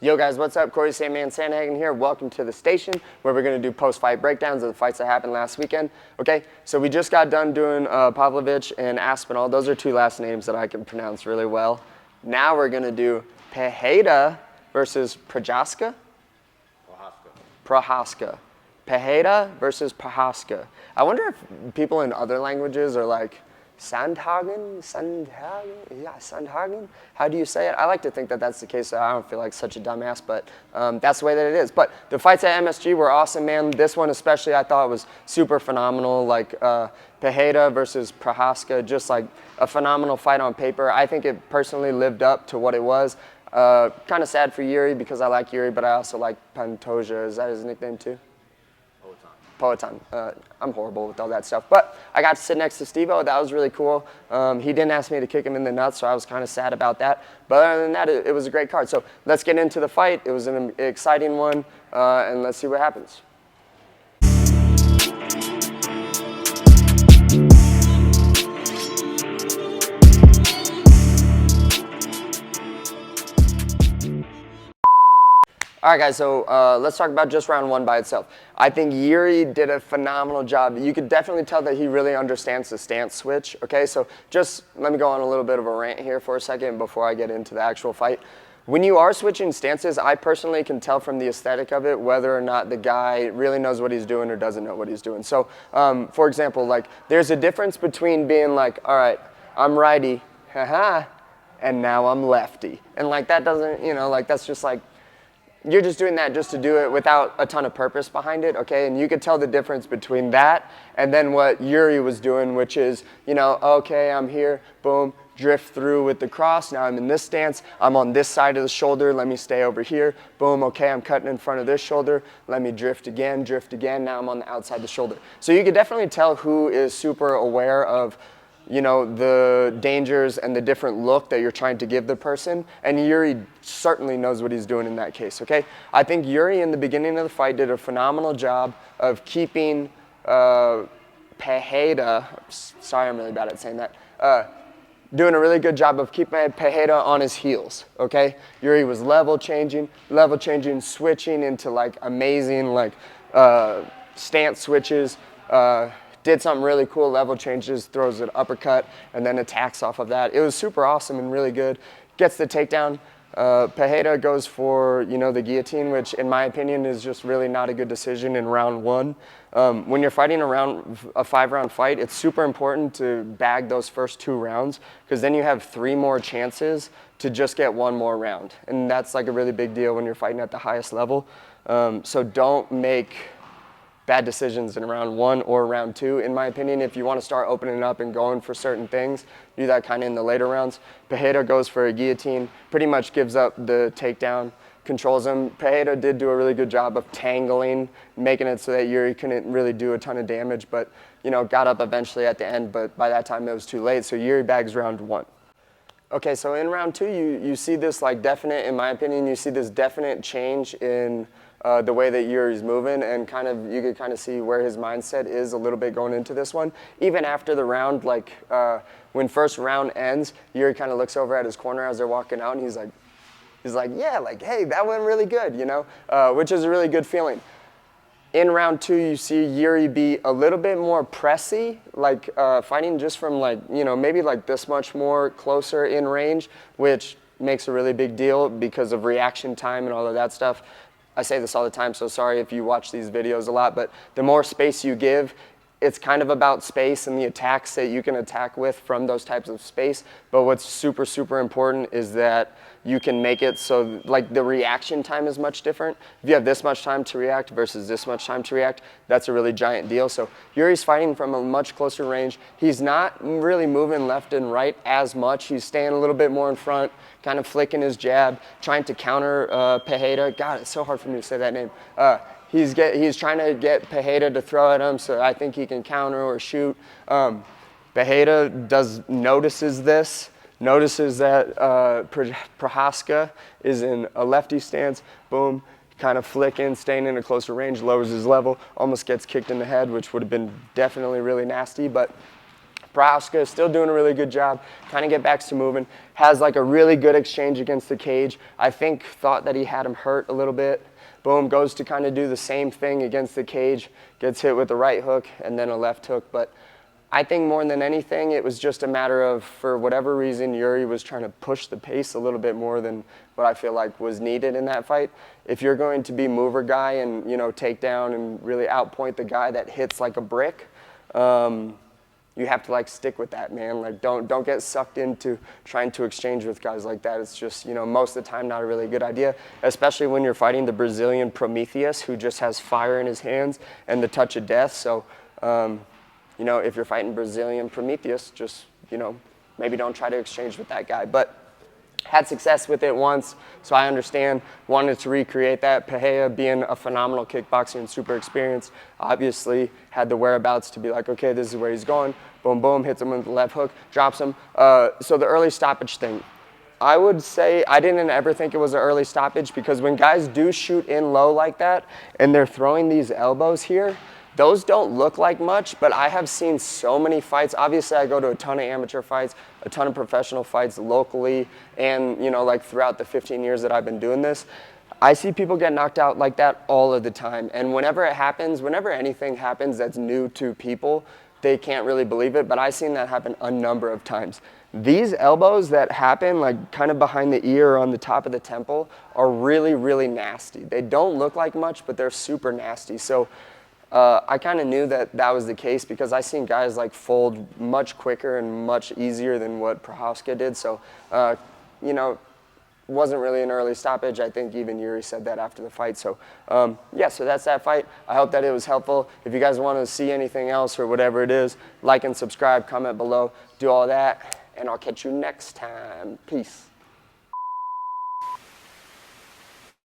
Yo guys, what's up? Corey Sandman Sandhagen here. Welcome to the station where we're going to do post-fight breakdowns of the fights that happened last weekend. Okay, so we just got done doing Pavlovich and Aspinall. Those are two last names that I can pronounce really well. Now we're going to do Pereira versus Prochazka. Prochazka. Pereira versus Prochazka. I wonder if people in other languages are like Sandhagen? Yeah, Sandhagen? How do you say it? I like to think that that's the case, so I don't feel like such a dumbass, but that's the way that it is. But the fights at MSG were awesome, man. This one especially I thought was super phenomenal, like Pereira versus Prochazka, just like a phenomenal fight on paper. I think it personally lived up to what it was. Kind of sad for Jiri because I like Jiri, but I also like Pantoja. Is that his nickname too? Poatan. I'm horrible with all that stuff. But I got to sit next to Steve-O. That was really cool. He didn't ask me to kick him in the nuts, so I was kind of sad about that. But other than that, it was a great card. So let's get into the fight. It was an exciting one, and let's see what happens. All right, guys, so let's talk about just round one by itself. I think Jiri did a phenomenal job. You could definitely tell that he really understands the stance switch, okay? So just let me go on a little bit of a rant here for a second before I get into the actual fight. When you are switching stances, I personally can tell from the aesthetic of it whether or not the guy really knows what he's doing or doesn't know what he's doing. So, for example, like there's a difference between being like, all right, I'm righty, haha, and now I'm lefty. And like that doesn't, you know, like that's just like, you're just doing that just to do it without a ton of purpose behind it, okay? And you could tell the difference between that and then what Jiri was doing, which is, you know, okay, I'm here, boom, drift through with the cross. Now I'm in this stance. I'm on this side of the shoulder. Let me stay over here. Boom, okay, I'm cutting in front of this shoulder. Let me drift again, drift again. Now I'm on the outside of the shoulder. So you could definitely tell who is super aware of, you know, the dangers and the different look that you're trying to give the person. And Jiri certainly knows what he's doing in that case, okay? I think Jiri in the beginning of the fight did a phenomenal job of keeping Pereira, sorry, I'm really bad at saying that, doing a really good job of keeping Pereira on his heels, okay? Jiri was level changing, switching into like amazing like stance switches, did something really cool, level changes, throws an uppercut, and then attacks off of that. It was super awesome and really good. Gets the takedown. Pereira goes for, you know, the guillotine, which in my opinion is just really not a good decision in round one. When you're fighting a 5-round fight, it's super important to bag those first 2 rounds because then you have 3 more chances to just get 1 more round. And that's like a really big deal when you're fighting at the highest level. So don't make bad decisions in round 1 or round 2. In my opinion, if you want to start opening up and going for certain things, do that kind of in the later rounds. Pereira goes for a guillotine, pretty much gives up the takedown, controls him. Pereira did do a really good job of tangling, making it so that Jiri couldn't really do a ton of damage, but you know, got up eventually at the end, but by that time it was too late, so Jiri bags round 1. Okay, so in round 2, you see this like definite, in my opinion, you see this definite change in the way that Jiri's moving, and kind of you could kind of see where his mindset is a little bit going into this one. Even after the round, like when first round ends, Jiri kind of looks over at his corner as they're walking out, and he's like, yeah, like, hey, that went really good, you know, which is a really good feeling. In round 2, you see Jiri be a little bit more pressy, like fighting just from like, you know, maybe like this much more closer in range, which makes a really big deal because of reaction time and all of that stuff. I say this all the time, so sorry if you watch these videos a lot, but the more space you give, it's kind of about space and the attacks that you can attack with from those types of space. But what's super, super important is that you can make it so like the reaction time is much different. If you have this much time to react versus this much time to react, that's a really giant deal. So Jiri's fighting from a much closer range. He's not really moving left and right as much. He's staying a little bit more in front, kind of flicking his jab, trying to counter Pereira. God, it's so hard for me to say that name. He's trying to get Pereira to throw at him, so I think he can counter or shoot. Pereira notices this, notices that Prochazka is in a lefty stance, boom, kind of flicking, staying in a closer range, lowers his level, almost gets kicked in the head, which would have been definitely really nasty, but Prochazka is still doing a really good job, kind of get back to moving, has like a really good exchange against the cage. I think thought that he had him hurt a little bit. Boom, goes to kind of do the same thing against the cage, gets hit with a right hook and then a left hook. But I think more than anything, it was just a matter of, for whatever reason, Jiri was trying to push the pace a little bit more than what I feel like was needed in that fight. If you're going to be mover guy and, you know, take down and really outpoint the guy that hits like a brick, you have to like stick with that, man. Like don't get sucked into trying to exchange with guys like that. It's just, you know, most of the time not a really good idea, especially when you're fighting the Brazilian Prometheus, who just has fire in his hands and the touch of death. So, you know, if you're fighting Brazilian Prometheus, just, you know, maybe don't try to exchange with that guy. But had success with it once, so I understand. Wanted to recreate that. Pereira, being a phenomenal kickboxer and super experienced, obviously had the whereabouts to be like, okay, this is where he's going. Boom, boom, hits him with the left hook, drops him. So the early stoppage thing, I would say I didn't ever think it was an early stoppage, because when guys do shoot in low like that and they're throwing these elbows here, those don't look like much, but I have seen so many fights. Obviously, I go to a ton of amateur fights, a ton of professional fights locally, and, you know, like throughout the 15 years that I've been doing this, I see people get knocked out like that all of the time. And whenever it happens, whenever anything happens that's new to people, they can't really believe it, but I've seen that happen a number of times. These elbows that happen like kind of behind the ear or on the top of the temple are really, really nasty. They don't look like much, but they're super nasty. So I kind of knew that that was the case, because I seen guys like fold much quicker and much easier than what Prochazka did. So, you know, wasn't really an early stoppage. I think even Jiri said that after the fight. So, yeah, so that's that fight. I hope that it was helpful. If you guys want to see anything else or whatever it is, like and subscribe, comment below, do all that, and I'll catch you next time. Peace.